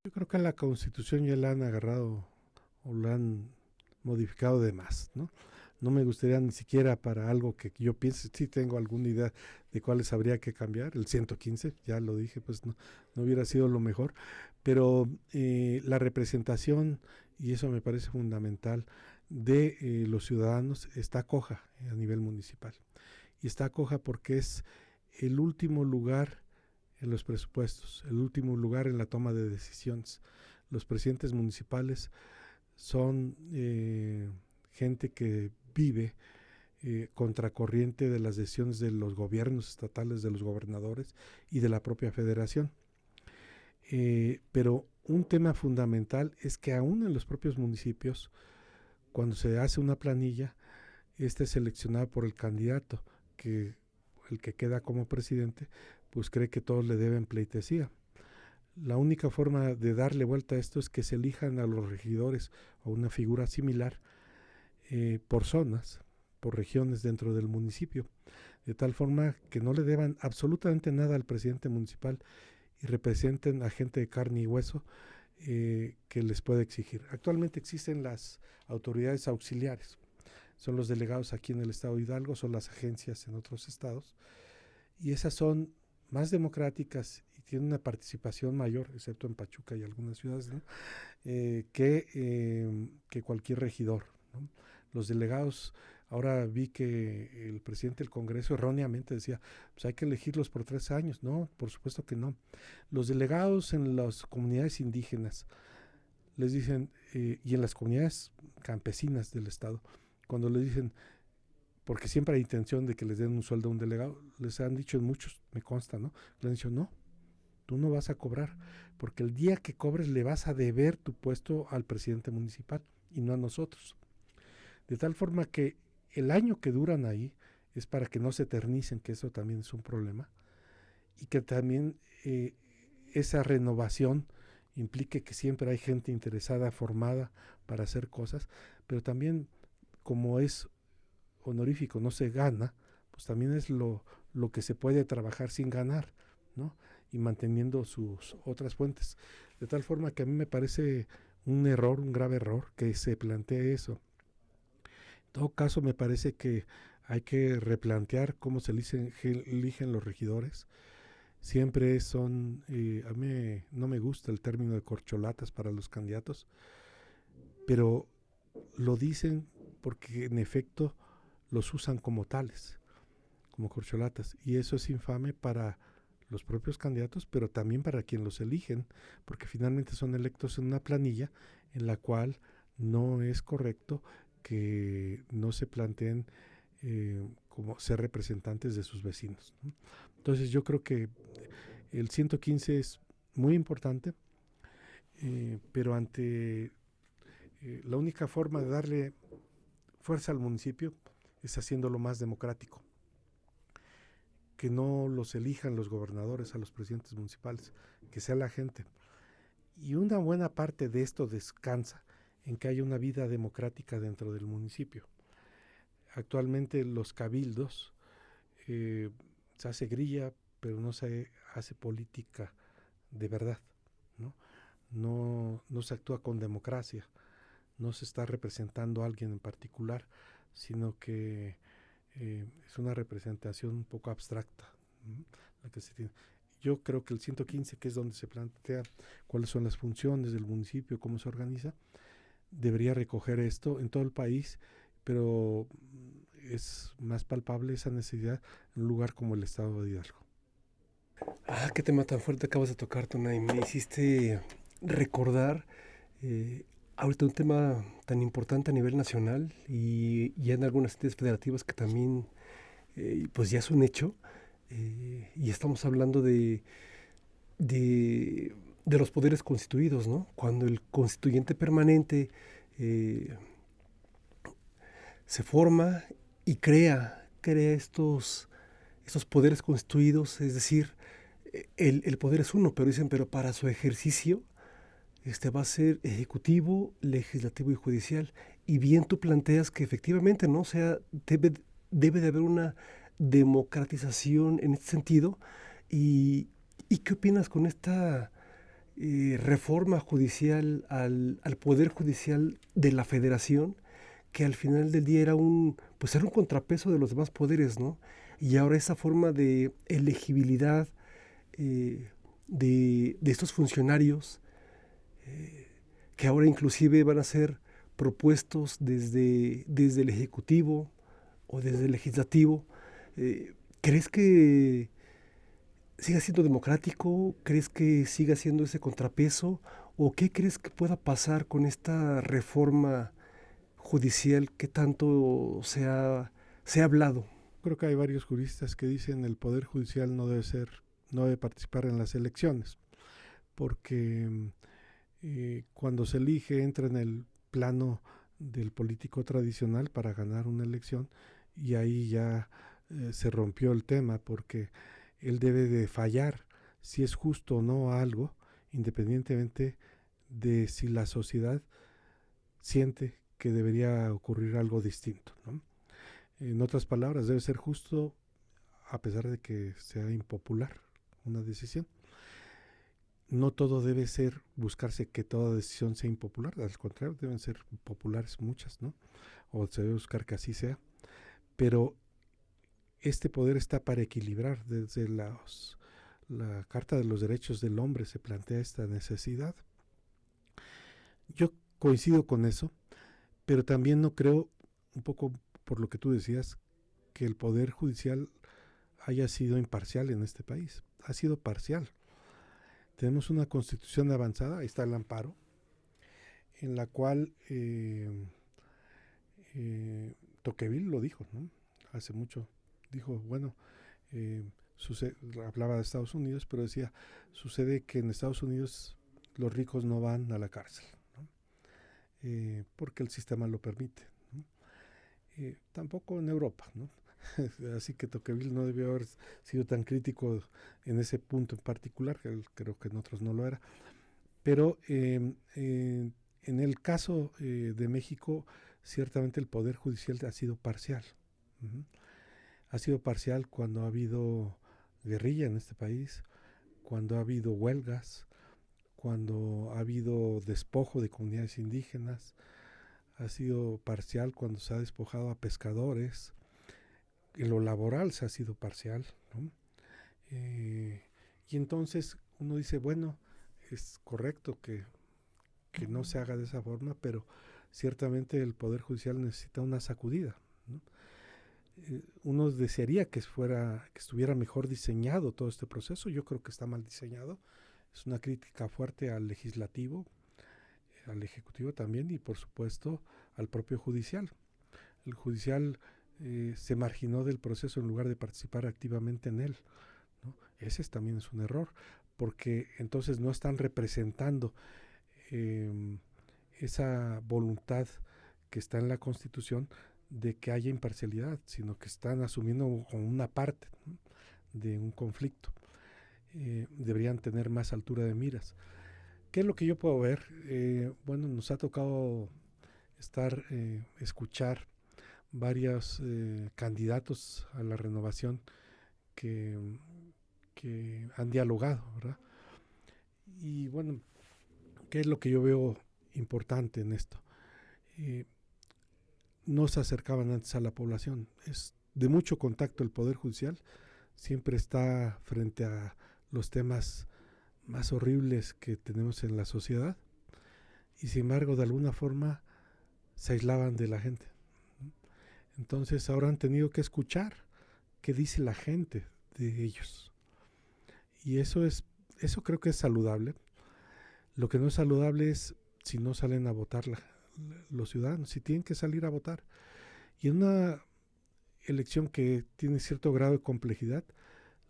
Speaker 1: Yo creo que a la Constitución ya la han agarrado o la han modificado de más, ¿no? No me gustaría ni siquiera para algo que yo piense, sí tengo alguna idea de cuáles habría que cambiar, el 115, ya lo dije, pues no hubiera sido lo mejor, pero la representación, y eso me parece fundamental, de los ciudadanos está coja a nivel municipal. Y está coja porque es el último lugar en los presupuestos, el último lugar en la toma de decisiones. Los presidentes municipales son gente que vive contracorriente de las decisiones de los gobiernos estatales, de los gobernadores y de la propia federación. Pero un tema fundamental es que aún en los propios municipios, cuando se hace una planilla, esta es seleccionada por el candidato, que el que queda como presidente, pues cree que todos le deben pleitesía. La única forma de darle vuelta a esto es que se elijan a los regidores o una figura similar por zonas, por regiones dentro del municipio, de tal forma que no le deban absolutamente nada al presidente municipal y representen a gente de carne y hueso que les puede exigir. Actualmente existen las autoridades auxiliares, son los delegados aquí en el estado de Hidalgo, son las agencias en otros estados, y esas son más democráticas y tienen una participación mayor, excepto en Pachuca y algunas ciudades, ¿no? Que cualquier regidor, ¿no? Los delegados, ahora vi que el presidente del Congreso erróneamente decía, pues hay que elegirlos por 3 años. No, por supuesto que no. Los delegados en las comunidades indígenas, les dicen, y en las comunidades campesinas del estado, cuando les dicen, porque siempre hay intención de que les den un sueldo a un delegado, les han dicho en muchos, me consta, ¿no? Les han dicho, no, tú no vas a cobrar, porque el día que cobres le vas a deber tu puesto al presidente municipal y no a nosotros. De tal forma que el año que duran ahí es para que no se eternicen, que eso también es un problema, y que también esa renovación implique que siempre hay gente interesada, formada para hacer cosas, pero también como es honorífico, no se gana, pues también es lo que se puede trabajar sin ganar, ¿no? Y manteniendo sus otras fuentes. De tal forma que a mí me parece un error, un grave error, que se plantee eso. En todo caso, me parece que hay que replantear cómo se eligen los regidores. Siempre son, a mí no me gusta el término de corcholatas para los candidatos, pero lo dicen porque en efecto los usan como tales, como corcholatas, y eso es infame para los propios candidatos, pero también para quien los eligen, porque finalmente son electos en una planilla en la cual no es correcto que no se planteen como ser representantes de sus vecinos, ¿no? Entonces yo creo que el 115 es muy importante, pero ante la única forma de darle fuerza al municipio es haciéndolo más democrático. Que no los elijan los gobernadores a los presidentes municipales, que sea la gente. Y una buena parte de esto descansa en que haya una vida democrática dentro del municipio. Actualmente los cabildos se hace grilla, pero no se hace política de verdad, ¿no? No se actúa con democracia, no se está representando a alguien en particular, sino que es una representación un poco abstracta, ¿no? La que se tiene. Yo creo que el 115, que es donde se plantea cuáles son las funciones del municipio, cómo se organiza, debería recoger esto en todo el país, pero es más palpable esa necesidad en un lugar como el estado de Hidalgo.
Speaker 4: Ah, qué tema tan fuerte acabas de tocar, Tonay. Me hiciste recordar ahorita un tema tan importante a nivel nacional y ya en algunas entidades federativas que también pues ya es un hecho. Y estamos hablando de los poderes constituidos, ¿no? Cuando el constituyente permanente se forma y crea estos poderes constituidos, es decir, el poder es uno, pero dicen, pero para su ejercicio va a ser ejecutivo, legislativo y judicial. Y bien tú planteas que efectivamente, ¿no? O sea, debe de haber una democratización en este sentido. ¿Y qué opinas con esta reforma judicial al Poder Judicial de la Federación, que al final del día era un contrapeso de los demás poderes, ¿no? Y ahora esa forma de elegibilidad de estos funcionarios, que ahora inclusive van a ser propuestos desde el Ejecutivo o desde el Legislativo, ¿crees que siga siendo democrático? ¿Crees que siga siendo ese contrapeso? ¿O qué crees que pueda pasar con esta reforma judicial que tanto se ha hablado?
Speaker 1: Creo que hay varios juristas que dicen el Poder Judicial no debe participar en las elecciones, porque cuando se elige entra en el plano del político tradicional para ganar una elección, y ahí ya se rompió el tema, porque él debe de fallar si es justo o no algo, independientemente de si la sociedad siente que debería ocurrir algo distinto, ¿no? En otras palabras, debe ser justo a pesar de que sea impopular una decisión. No todo debe ser buscarse que toda decisión sea impopular, al contrario, deben ser populares muchas, ¿no? O se debe buscar que así sea. Pero este poder está para equilibrar. Desde la Carta de los Derechos del Hombre se plantea esta necesidad. Yo coincido con eso, pero también no creo, un poco por lo que tú decías, que el Poder Judicial haya sido imparcial en este país. Ha sido parcial. Tenemos una constitución avanzada, ahí está el amparo, en la cual Tocqueville lo dijo, ¿no? Hace mucho. Dijo, bueno, hablaba de Estados Unidos, pero decía, sucede que en Estados Unidos los ricos no van a la cárcel, ¿no? Porque el sistema lo permite, ¿no? Tampoco en Europa, ¿no? Así que Tocqueville no debió haber sido tan crítico en ese punto en particular, que creo que en otros no lo era. Pero en el caso de México, ciertamente el Poder Judicial ha sido parcial. Uh-huh. Ha sido parcial cuando ha habido guerrilla en este país, cuando ha habido huelgas, cuando ha habido despojo de comunidades indígenas, ha sido parcial cuando se ha despojado a pescadores. En lo laboral se ha sido parcial, ¿no? Y entonces uno dice, bueno, es correcto que no se haga de esa forma, pero ciertamente el Poder Judicial necesita una sacudida, ¿no? Uno desearía que estuviera mejor diseñado todo este proceso. Yo creo que está mal diseñado. Es una crítica fuerte al legislativo, al ejecutivo también, y por supuesto al propio judicial. El judicial se marginó del proceso en lugar de participar activamente en él, ¿no? Ese también es un error, porque entonces no están representando esa voluntad que está en la Constitución de que haya imparcialidad, sino que están asumiendo como una parte, ¿no?, de un conflicto. Deberían tener más altura de miras. ¿Qué es lo que yo puedo ver? Bueno, nos ha tocado escuchar varios candidatos a la renovación que han dialogado, ¿verdad? Y bueno, ¿qué es lo que yo veo importante en esto? No se acercaban antes a la población. Es de mucho contacto el Poder Judicial. Siempre está frente a los temas más horribles que tenemos en la sociedad. Y sin embargo, de alguna forma, se aislaban de la gente. Entonces ahora han tenido que escuchar qué dice la gente de ellos. Y eso creo que es saludable. Lo que no es saludable es si no salen a votar los ciudadanos, si tienen que salir a votar. Y en una elección que tiene cierto grado de complejidad,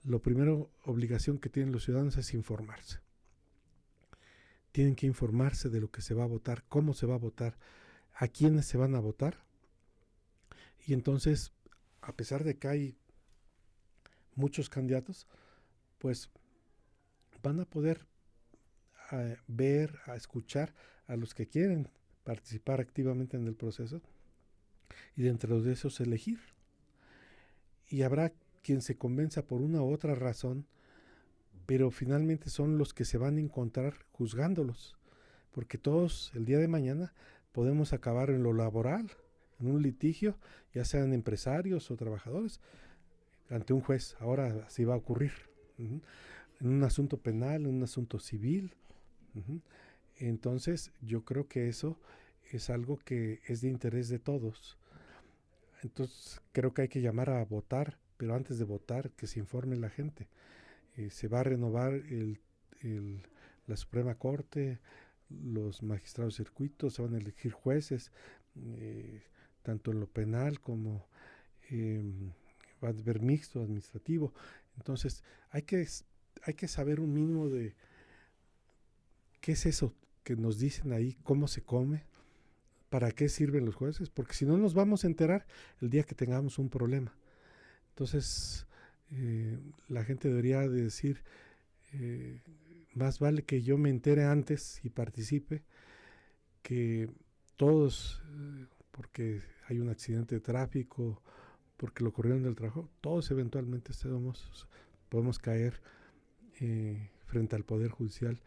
Speaker 1: la primera obligación que tienen los ciudadanos es informarse. Tienen que informarse de lo que se va a votar, cómo se va a votar, a quiénes se van a votar. Y entonces, a pesar de que hay muchos candidatos, pues van a poder ver, a escuchar a los que quieren participar activamente en el proceso y dentro de esos elegir. Y habrá quien se convenza por una u otra razón, pero finalmente son los que se van a encontrar juzgándolos, porque todos el día de mañana podemos acabar en lo laboral, en un litigio, ya sean empresarios o trabajadores, ante un juez. Ahora así va a ocurrir, en un asunto penal, en un asunto civil. Entonces yo creo que eso es algo que es de interés de todos. Entonces creo que hay que llamar a votar, pero antes de votar que se informe la gente. Se va a renovar la Suprema Corte, los magistrados de circuito, se van a elegir jueces, tanto en lo penal como va a haber mixto administrativo. Entonces hay que saber un mínimo de qué es eso que nos dicen ahí, cómo se come, para qué sirven los jueces, porque si no nos vamos a enterar el día que tengamos un problema. Entonces la gente debería de decir, más vale que yo me entere antes y participe, que todos, porque hay un accidente de tráfico, porque lo corrieron del trabajo, todos eventualmente podemos caer frente al Poder Judicial,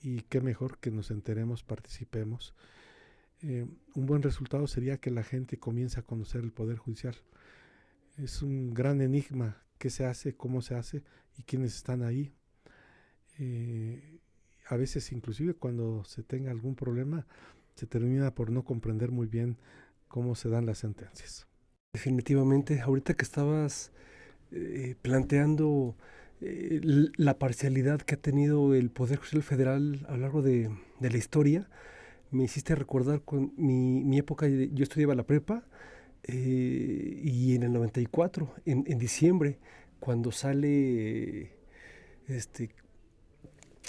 Speaker 1: y qué mejor que nos enteremos, participemos. Un buen resultado sería que la gente comience a conocer el Poder Judicial. Es un gran enigma qué se hace, cómo se hace y quiénes están ahí. A veces inclusive cuando se tenga algún problema se termina por no comprender muy bien cómo se dan las sentencias.
Speaker 4: Definitivamente, ahorita que estabas planteando la parcialidad que ha tenido el Poder Judicial Federal a lo largo de la historia, me hiciste recordar con mi época. Yo estudiaba la prepa, y en el 94, en diciembre, cuando sale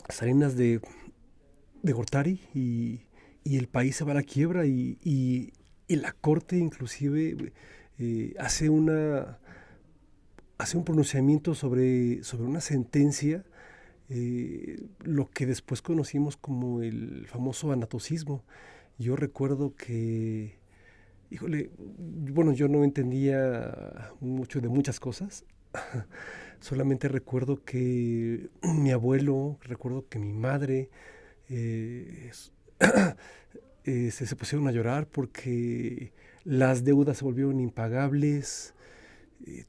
Speaker 4: Salinas de Gortari y el país se va a la quiebra y la Corte inclusive hace un pronunciamiento sobre una sentencia, lo que después conocimos como el famoso anatocismo. Yo recuerdo que, híjole, bueno, yo no entendía mucho de muchas cosas. Solamente recuerdo que mi abuelo, recuerdo que mi madre se pusieron a llorar porque las deudas se volvieron impagables.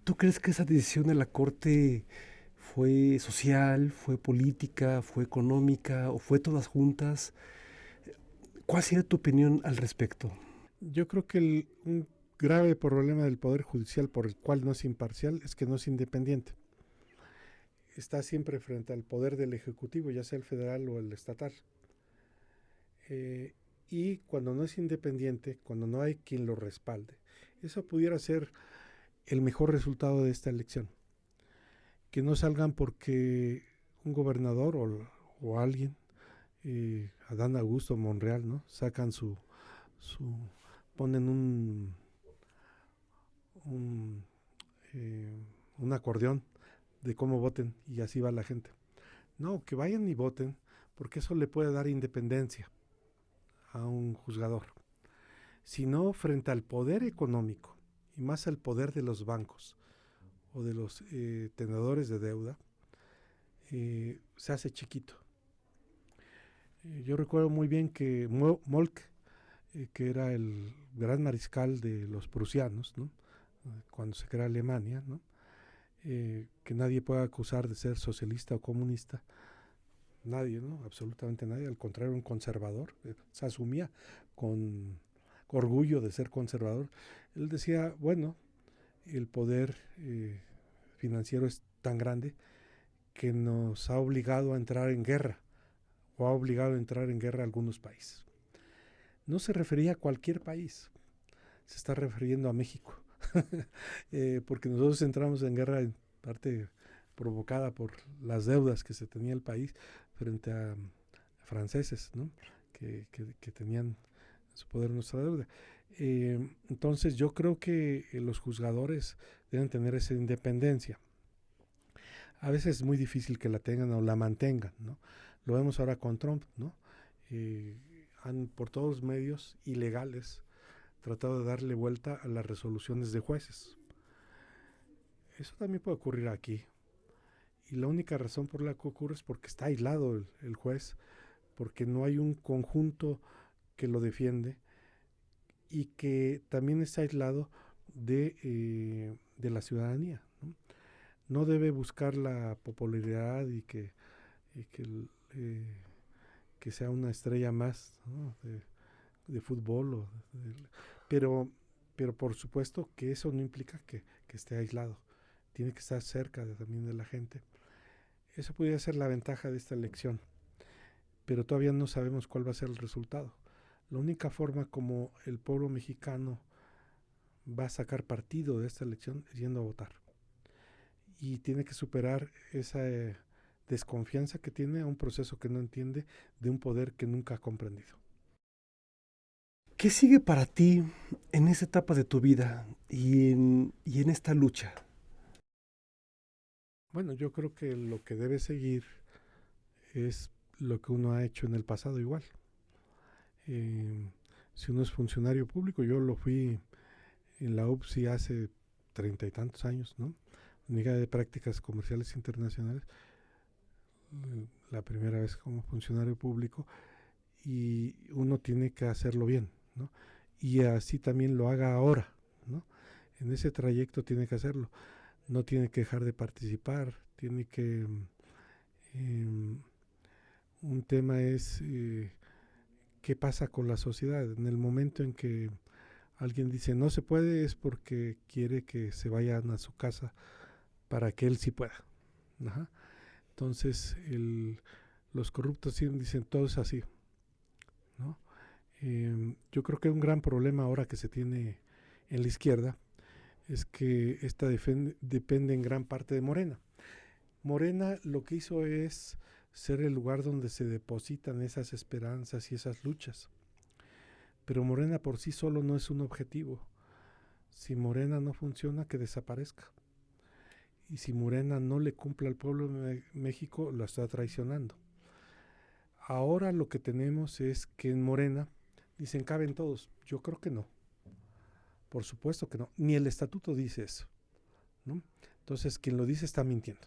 Speaker 4: ¿Tú crees que esa decisión de la Corte fue social, fue política, fue económica o fue todas juntas? ¿Cuál sería tu opinión al respecto?
Speaker 1: Yo creo que un grave problema del Poder Judicial por el cual no es imparcial es que no es independiente. Está siempre frente al poder del Ejecutivo, ya sea el federal o el estatal. Y cuando no es independiente, cuando no hay quien lo respalde, eso pudiera ser el mejor resultado de esta elección. Que no salgan porque un gobernador o alguien, Adán Augusto Monreal, ¿no? Sacan ponen un acordeón de cómo voten y así va la gente. No, que vayan y voten, porque eso le puede dar independencia a un juzgador. Si no, frente al poder económico y más al poder de los bancos o de los tenedores de deuda, se hace chiquito. Yo recuerdo muy bien que Moltke, que era el gran mariscal de los prusianos, ¿no? Cuando se crea Alemania, ¿no? Que nadie puede acusar de ser socialista o comunista, nadie, ¿no? Absolutamente nadie, al contrario, un conservador, se asumía con orgullo de ser conservador. Él decía, bueno, el poder financiero es tan grande que nos ha obligado a entrar en guerra, o ha obligado a entrar en guerra a algunos países. No se refería a cualquier país, se está refiriendo a México, porque nosotros entramos en guerra en parte provocada por las deudas que se tenía el país frente a franceses, ¿no? que tenían en su poder nuestra deuda. Entonces yo creo que los juzgadores deben tener esa independencia. A veces es muy difícil que la tengan o la mantengan, ¿no? Lo vemos ahora con Trump, ¿no? Han por todos los medios ilegales tratado de darle vuelta a las resoluciones de jueces. Eso también puede ocurrir aquí. Y la única razón por la que ocurre es porque está aislado el juez, porque no hay un conjunto que lo defiende y que también está aislado de la ciudadanía, ¿no? No debe buscar la popularidad y que sea una estrella más, ¿no? de fútbol, pero por supuesto que eso no implica que esté aislado. Tiene que estar cerca también de la gente. Eso podría ser la ventaja de esta elección, pero todavía no sabemos cuál va a ser el resultado. La única forma como el pueblo mexicano va a sacar partido de esta elección es yendo a votar. Y tiene que superar esa desconfianza que tiene a un proceso que no entiende, de un poder que nunca ha comprendido.
Speaker 4: ¿Qué sigue para ti en esa etapa de tu vida y en esta lucha?
Speaker 1: Bueno, yo creo que lo que debe seguir es lo que uno ha hecho en el pasado igual. Si uno es funcionario público, yo lo fui en la UPSI hace 30 y tantos años, ¿no? Unidad de Prácticas Comerciales Internacionales, la primera vez como funcionario público, y uno tiene que hacerlo bien, ¿no? Y así también lo haga ahora, ¿no? En ese trayecto tiene que hacerlo. No tiene que dejar de participar, tiene que... un tema es qué pasa con la sociedad. En el momento en que alguien dice no se puede, es porque quiere que se vayan a su casa para que él sí pueda. Ajá. Entonces los corruptos dicen todo es así, ¿no? Yo creo que un gran problema ahora que se tiene en la izquierda es que esta depende en gran parte de Morena. Morena lo que hizo es ser el lugar donde se depositan esas esperanzas y esas luchas. Pero Morena por sí solo no es un objetivo. Si Morena no funciona, que desaparezca. Y si Morena no le cumple al pueblo de México, lo está traicionando. Ahora lo que tenemos es que en Morena dicen caben todos. Yo creo que no. Por supuesto que no. Ni el estatuto dice eso, ¿no? Entonces quien lo dice está mintiendo.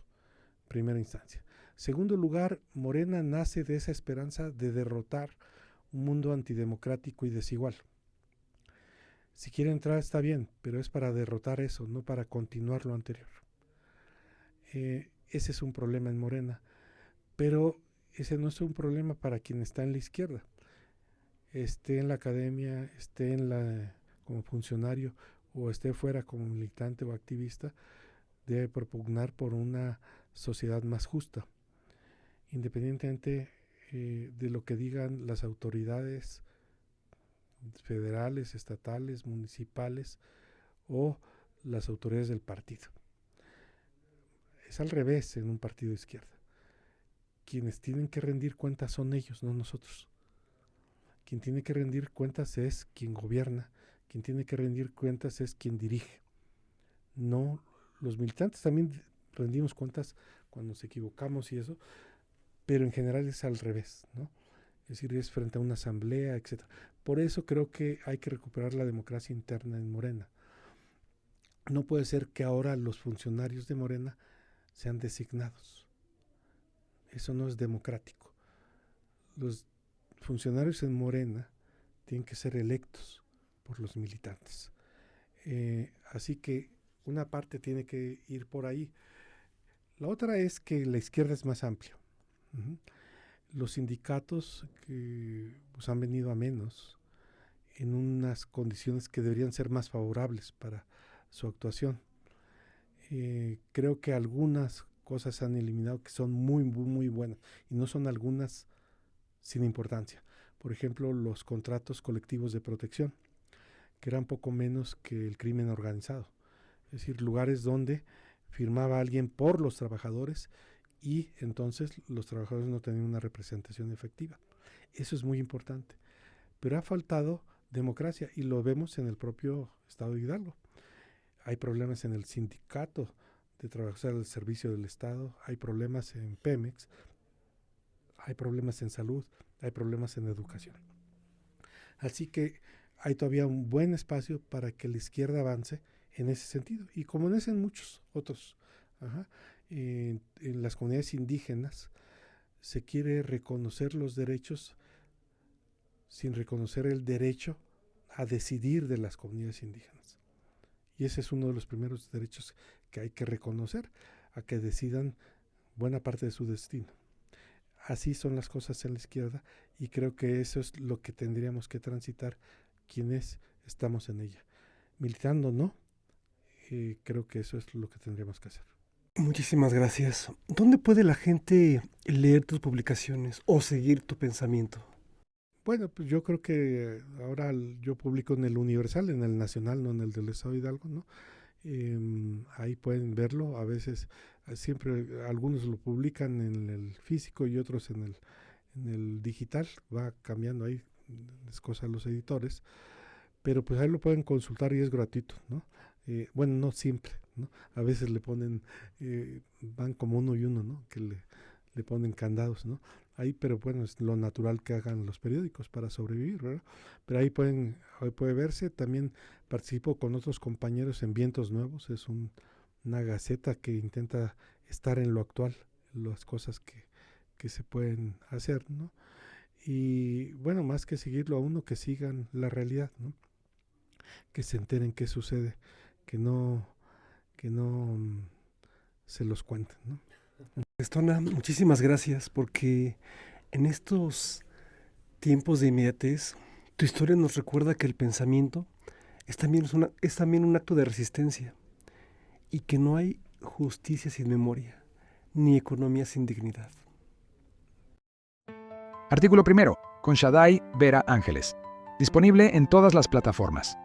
Speaker 1: Primera instancia. Segundo lugar, Morena nace de esa esperanza de derrotar un mundo antidemocrático y desigual. Si quiere entrar está bien, pero es para derrotar eso, no para continuar lo anterior. Ese es un problema en Morena, pero ese no es un problema para quien está en la izquierda, esté en la academia, esté como funcionario o esté fuera como militante o activista, debe propugnar por una sociedad más justa, independientemente de lo que digan las autoridades federales, estatales, municipales o las autoridades del partido. Es al revés en un partido de izquierda. Quienes tienen que rendir cuentas son ellos, no nosotros. Quien tiene que rendir cuentas es quien gobierna, quien tiene que rendir cuentas es quien dirige. No, los militantes también rendimos cuentas cuando nos equivocamos y eso, pero en general es al revés, ¿no? Es decir, es frente a una asamblea, etc. Por eso creo que hay que recuperar la democracia interna en Morena. No puede ser que ahora los funcionarios de Morena sean designados. Eso no es democrático. Los funcionarios en Morena tienen que ser electos por los militantes. Así que una parte tiene que ir por ahí. La otra es que la izquierda es más amplia. Los sindicatos que pues, han venido a menos en unas condiciones que deberían ser más favorables para su actuación. Creo que algunas cosas se han eliminado que son muy, muy, muy buenas y no son algunas sin importancia. Por ejemplo, los contratos colectivos de protección, que eran poco menos que el crimen organizado. Es decir, lugares donde firmaba alguien por los trabajadores y entonces los trabajadores no tenían una representación efectiva. Eso es muy importante. Pero ha faltado democracia y lo vemos en el propio Estado de Hidalgo. Hay problemas en el sindicato de trabajadores al servicio del Estado, hay problemas en Pemex, hay problemas en salud, hay problemas en educación. Así que hay todavía un buen espacio para que la izquierda avance en ese sentido. Y como en muchos otros, en las comunidades indígenas se quiere reconocer los derechos sin reconocer el derecho a decidir de las comunidades indígenas. Y ese es uno de los primeros derechos que hay que reconocer, a que decidan buena parte de su destino. Así son las cosas en la izquierda y creo que eso es lo que tendríamos que transitar quienes estamos en ella. Militando no, creo que eso es lo que tendríamos que hacer.
Speaker 4: Muchísimas gracias. ¿Dónde puede la gente leer tus publicaciones o seguir tu pensamiento?
Speaker 1: Bueno, pues yo creo que ahora yo publico en el Universal, en el Nacional, no en el del Estado de Hidalgo, ¿no? Ahí pueden verlo, a veces, siempre algunos lo publican en el físico y otros en el digital, va cambiando ahí, es cosa de los editores, pero pues ahí lo pueden consultar y es gratuito, ¿no? Bueno, no siempre, ¿no? A veces le ponen, van como uno y uno, ¿no? Que le ponen candados, ¿no? Ahí, pero bueno, es lo natural que hagan los periódicos para sobrevivir, ¿verdad? Pero ahí puede verse. También participo con otros compañeros en Vientos Nuevos, es una gaceta que intenta estar en lo actual, las cosas que se pueden hacer, ¿no? Y bueno, más que seguirlo a uno, que sigan la realidad, ¿no? Que se enteren qué sucede, que no se los cuenten, ¿no?
Speaker 4: Estona, muchísimas gracias porque en estos tiempos de inmediatez, tu historia nos recuerda que el pensamiento es también un acto de resistencia y que no hay justicia sin memoria, ni economía sin dignidad.
Speaker 3: Artículo 1, con Shaddai Vera Ángeles. Disponible en todas las plataformas.